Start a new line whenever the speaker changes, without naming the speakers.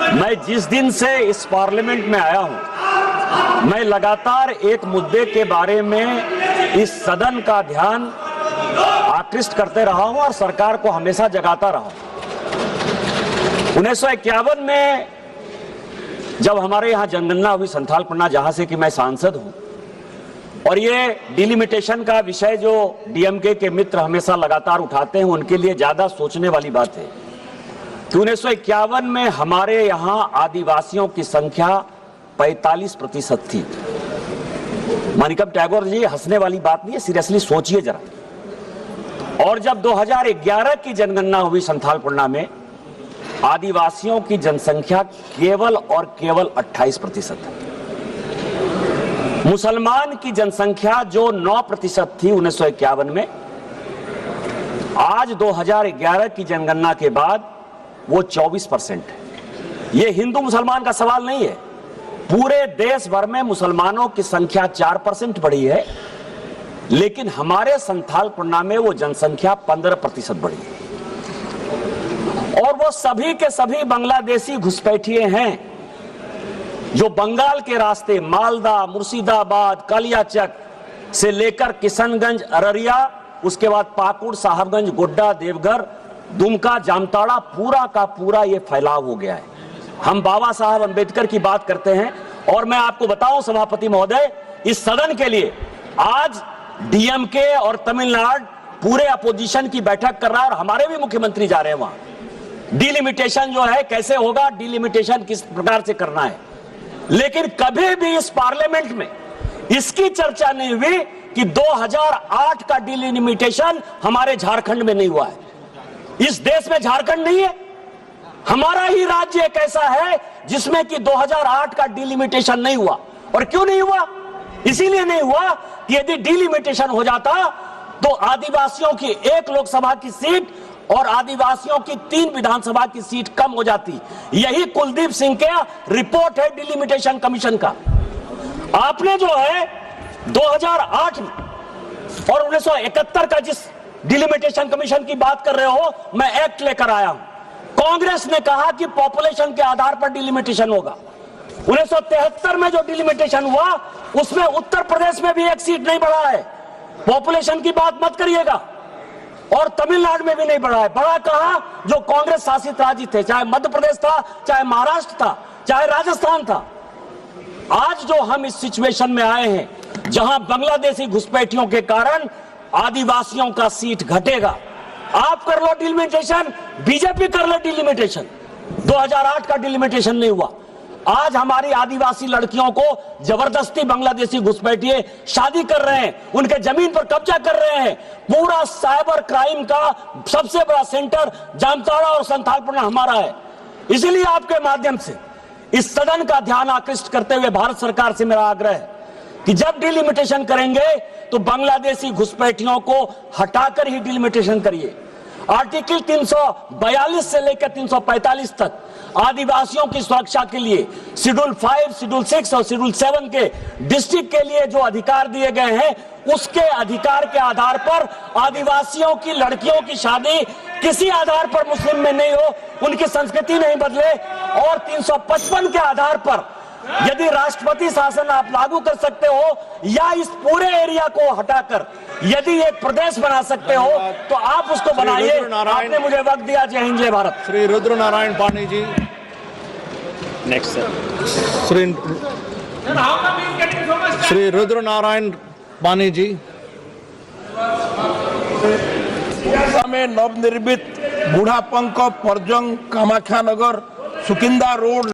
मैं जिस दिन से इस पार्लियामेंट में आया हूं, मैं लगातार एक मुद्दे के बारे में इस सदन का ध्यान आकृष्ट करते रहा हूं और सरकार को हमेशा जगाता रहा हूं। 1951 में जब हमारे यहां जनगणना हुई संथालपन्ना, जहां से कि मैं सांसद हूं, और ये डिलिमिटेशन का विषय जो डीएमके के मित्र हमेशा लगातार उठाते हैं, उनके लिए ज्यादा सोचने वाली बात है कि 1951 में हमारे यहां आदिवासियों की संख्या 45% थी। मानिकम टैगोर जी, हंसने वाली बात नहीं है, सीरियसली सोचिए जरा। और जब 2011 की जनगणना हुई संथालपन्ना में, आदिवासियों की जनसंख्या केवल और केवल 28% है। मुसलमान की जनसंख्या जो 9% थी 1951 में, आज 2011 की जनगणना के बाद वो 24% है। ये हिंदू मुसलमान का सवाल नहीं है, पूरे देश भर में मुसलमानों की संख्या 4% बढ़ी है, लेकिन हमारे संथालपन्ना में वो जनसंख्या 15% बढ़ी है। और वो सभी के सभी बांग्लादेशी घुसपैठिए हैं जो बंगाल के रास्ते मालदा, मुर्शिदाबाद, कालियाचक से लेकर किशनगंज, अररिया, उसके बाद पाकुड़, साहबगंज, गोड्डा, देवघर, दुमका, जामताड़ा, पूरा का पूरा ये फैलाव हो गया है। हम बाबा साहब अंबेडकर की बात करते हैं, और मैं आपको बताऊं सभापति महोदय, इस सदन के लिए आज डीएमके और तमिलनाडु पूरे अपोजिशन की बैठक कर रहा है, और हमारे भी मुख्यमंत्री जा रहे हैं वहां। डिलिमिटेशन जो है कैसे होगा, डिलिमिटेशन किस प्रकार से करना है, लेकिन कभी भी इस पार्लियामेंट में इसकी चर्चा नहीं हुई कि 2008 का डिलिमिटेशन हमारे झारखंड में नहीं हुआ है। इस देश में झारखंड नहीं है, हमारा ही राज्य एक ऐसा है जिसमें कि 2008 का डिलिमिटेशन नहीं हुआ। और क्यों नहीं हुआ? इसीलिए नहीं हुआ कि यदि डिलिमिटेशन हो जाता तो आदिवासियों की 1 लोकसभा की सीट और आदिवासियों की 3 विधानसभा की सीट कम हो जाती। यही कुलदीप सिंह का रिपोर्ट है डिलिमिटेशन कमीशन का। आपने जो है 2008 में और 1971 का जिस डिलिमिटेशन कमीशन की बात कर रहे हो, मैं एक्ट लेकर आया हूं। कांग्रेस ने कहा कि पॉपुलेशन के आधार पर डिलिमिटेशन होगा। 1973 में जो डिलिमिटेशन हुआ, उसमें उत्तर प्रदेश में भी 1 सीट नहीं बढ़ा है। पॉपुलेशन की बात मत करिएगा। और तमिलनाडु में भी नहीं बढ़ा है। बढ़ा कहां? जो कांग्रेस शासित राज्य थे, चाहे मध्य प्रदेश था, चाहे महाराष्ट्र था, चाहे राजस्थान था। आज जो हम इस सिचुएशन में आए हैं, जहां बांग्लादेशी घुसपैठियों के कारण आदिवासियों का सीट घटेगा, आप कर लो डिलिमिटेशन, बीजेपी कर लो डिलिमिटेशन। 2008 का डिलिमिटेशन नहीं हुआ। आज हमारी आदिवासी लड़कियों को जबरदस्ती बांग्लादेशी घुसपैठिए शादी कर रहे हैं, उनके जमीन पर कब्जा कर रहे हैं। पूरा साइबर क्राइम का सबसे बड़ा सेंटर जामताड़ा और संथालपन्ना हमारा है। इसलिए आपके माध्यम से इस सदन का ध्यान आकृष्ट करते हुए भारत सरकार से मेरा आग्रह है कि जब डिलिमिटेशन करेंगे तो बांग्लादेशी घुसपैठियों को हटाकर ही डिलिमिटेशन करिए। आर्टिकल 342 से लेकर 345 तक आदिवासियों की सुरक्षा के लिए शेड्यूल 5, शेड्यूल 6 और शेड्यूल 7 के डिस्ट्रिक्ट के लिए जो अधिकार दिए गए हैं, उसके अधिकार के आधार पर आदिवासियों की लड़कियों की शादी किसी आधार पर मुस्लिम में नहीं हो, उनकी संस्कृति नहीं बदले। और 355 के आधार पर यदि राष्ट्रपति शासन आप लागू कर सकते हो, या इस पूरे एरिया को हटाकर यदि एक प्रदेश बना सकते हो, तो आप उसको बनाइए। आपने मुझे वक्त दिया। जय हिंद, जय भारत।
श्री रुद्र नारायण पानी जी। नेक्स्ट श्री रुद्र नारायण पानी जी।
में नवनिर्मित बूढ़ापंक पर्जंग कामाख्या नगर सुकिंदा रोड